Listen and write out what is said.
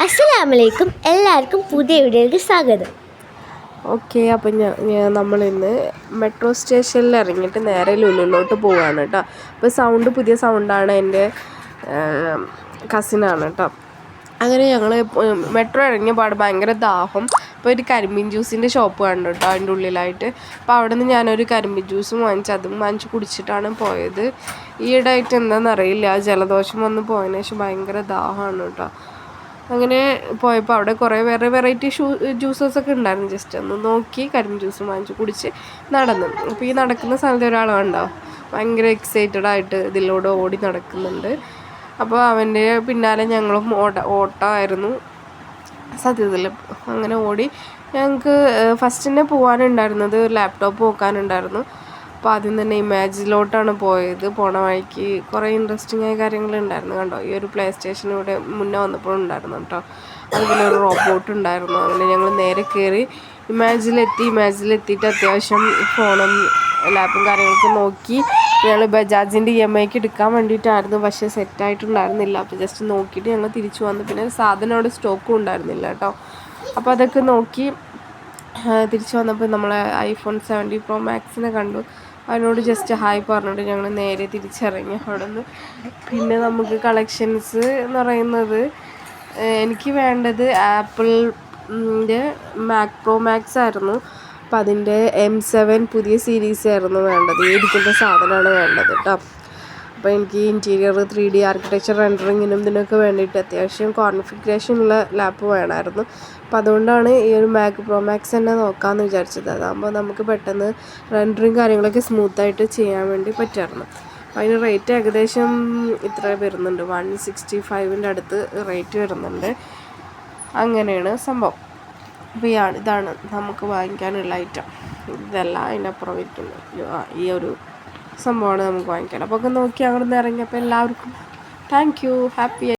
അസ്സലാമലൈക്കും, എല്ലാവർക്കും പുതിയ വീഡിയോയിലേക്ക് സ്വാഗതം. ഓക്കെ, അപ്പം നമ്മളിന്ന് മെട്രോ സ്റ്റേഷനിൽ ഇറങ്ങിയിട്ട് നേരെ ലുലുവിലോട്ട് പോവുകയാണ് കേട്ടോ. അപ്പോൾ പുതിയ സൗണ്ടാണ്, എൻ്റെ കസിനാണ് കേട്ടോ. അങ്ങനെ ഞങ്ങൾ മെട്രോ ഇറങ്ങിയ പാട് ഭയങ്കര ദാഹം. അപ്പോൾ ഒരു കരിമ്പീൻ ജ്യൂസിൻ്റെ ഷോപ്പ് കണ്ടു കേട്ടോ അതിൻ്റെ ഉള്ളിലായിട്ട്. അപ്പോൾ അവിടെ നിന്ന് ഞാനൊരു കരിമ്പീൻ ജ്യൂസും അതും വാങ്ങിച്ച് കുടിച്ചിട്ടാണ് പോയത്. ഈയിടെയായിട്ട് എന്താണെന്നറിയില്ല, ജലദോഷം വന്ന് പോയതിനു ശേഷം ഭയങ്കര ദാഹമാണ് കേട്ടോ. അങ്ങനെ പോയപ്പോൾ അവിടെ കുറേ വെറൈറ്റി ജ്യൂസസൊക്കെ ഉണ്ടായിരുന്നു. ജസ്റ്റ് ഒന്ന് നോക്കി കരിമ്പ് ജ്യൂസും വാങ്ങിച്ച് കുടിച്ച് നടന്നു. അപ്പോൾ ഈ നടക്കുന്ന സ്ഥലത്ത് ഒരാളുണ്ടാവും ഭയങ്കര എക്സൈറ്റഡ് ആയിട്ട് ഇതിലൂടെ ഓടി നടക്കുന്നുണ്ട്. അപ്പോൾ അവൻ്റെ പിന്നാലെ ഞങ്ങളും ഓട്ടമായിരുന്നു സത്യത്തിൽ. അങ്ങനെ ഓടി ഞങ്ങൾക്ക് ഫസ്റ്റിനെ പോകാനുണ്ടായിരുന്നത് ലാപ്ടോപ്പ് നോക്കാനുണ്ടായിരുന്നു. അപ്പോൾ ആദ്യം തന്നെ ഇമാജിലോട്ടാണ് പോയത്. പോണ വഴിക്ക് കുറേ ഇൻട്രസ്റ്റിംഗ് ആയ കാര്യങ്ങളുണ്ടായിരുന്നു. കണ്ടോ, ഈ ഒരു പ്ലേ സ്റ്റേഷൻ ഇവിടെ മുന്നേ വന്നപ്പോഴുണ്ടായിരുന്നു കേട്ടോ. അതുപോലെ ഒരു റോബോട്ട് ഉണ്ടായിരുന്നു. അങ്ങനെ ഞങ്ങൾ നേരെ കയറി ഇമാജിലെത്തിയിട്ട് അത്യാവശ്യം ഫോണും ലാപ്പും കാര്യങ്ങളൊക്കെ നോക്കി ഞങ്ങൾ ബജാജിൻ്റെ EMIക്ക് എടുക്കാൻ വേണ്ടിയിട്ടായിരുന്നു. പക്ഷേ സെറ്റായിട്ടുണ്ടായിരുന്നില്ല. അപ്പോൾ ജസ്റ്റ് നോക്കിയിട്ട് ഞങ്ങൾ തിരിച്ചു വന്നു. പിന്നെ സാധനം അവിടെ സ്റ്റോക്കും ഉണ്ടായിരുന്നില്ല കേട്ടോ. അപ്പോൾ അതൊക്കെ നോക്കി തിരിച്ചു വന്നപ്പോൾ നമ്മളെ iPhone 17 Pro Maxനെ കണ്ടു. അതിനോട് ജസ്റ്റ് ഹായ് പറഞ്ഞിട്ട് ഞങ്ങൾ നേരെ തിരിച്ചിറങ്ങി അവിടെ നിന്ന്. പിന്നെ നമുക്ക് കളക്ഷൻസ് എന്ന് പറയുന്നത്, എനിക്ക് വേണ്ടത് ആപ്പിളിൻ്റെ മാക് പ്രോ മാക്സ് ആയിരുന്നു. അപ്പം അതിൻ്റെ M7 പുതിയ സീരീസ് ആയിരുന്നു വേണ്ടത്. ഇരിക്കുന്ന സാധനമാണ് വേണ്ടത് കേട്ടോ. അപ്പോൾ എനിക്ക് ഇൻറ്റീരിയർ 3D ആർക്കിടെക്ചർ റെൻഡറിങ്ങിനും ഇതിനൊക്കെ വേണ്ടിയിട്ട് അത്യാവശ്യം കോൺഫിഗറേഷനുള്ള ലാപ്പ് വേണമായിരുന്നു. അപ്പോൾ അതുകൊണ്ടാണ് ഈ ഒരു മാക് പ്രോ മാക്സ് തന്നെ നോക്കാമെന്ന് വിചാരിച്ചത്. അതാകുമ്പോൾ നമുക്ക് പെട്ടെന്ന് റെൻഡറിങ് കാര്യങ്ങളൊക്കെ സ്മൂത്തായിട്ട് ചെയ്യാൻ വേണ്ടി പറ്റുമായിരുന്നു. അതിന് റേറ്റ് ഏകദേശം ഇത്ര വരുന്നുണ്ട്, 165 അടുത്ത് റേറ്റ് വരുന്നുണ്ട്. അങ്ങനെയാണ് സംഭവം. അപ്പോൾ ഇതാണ് നമുക്ക് വാങ്ങിക്കാനുള്ള ഐറ്റം. ഇതല്ല, അതിനപ്പുറം വരുന്നുണ്ട് ഈ ഒരു സംഭവമാണ് നമുക്ക് വാങ്ങിക്കാൻ. അപ്പോൾ ഒക്കെ നോക്കി അവിടെ നിന്ന് ഇറങ്ങിയപ്പോൾ എല്ലാവർക്കും താങ്ക് യു, ഹാപ്പി.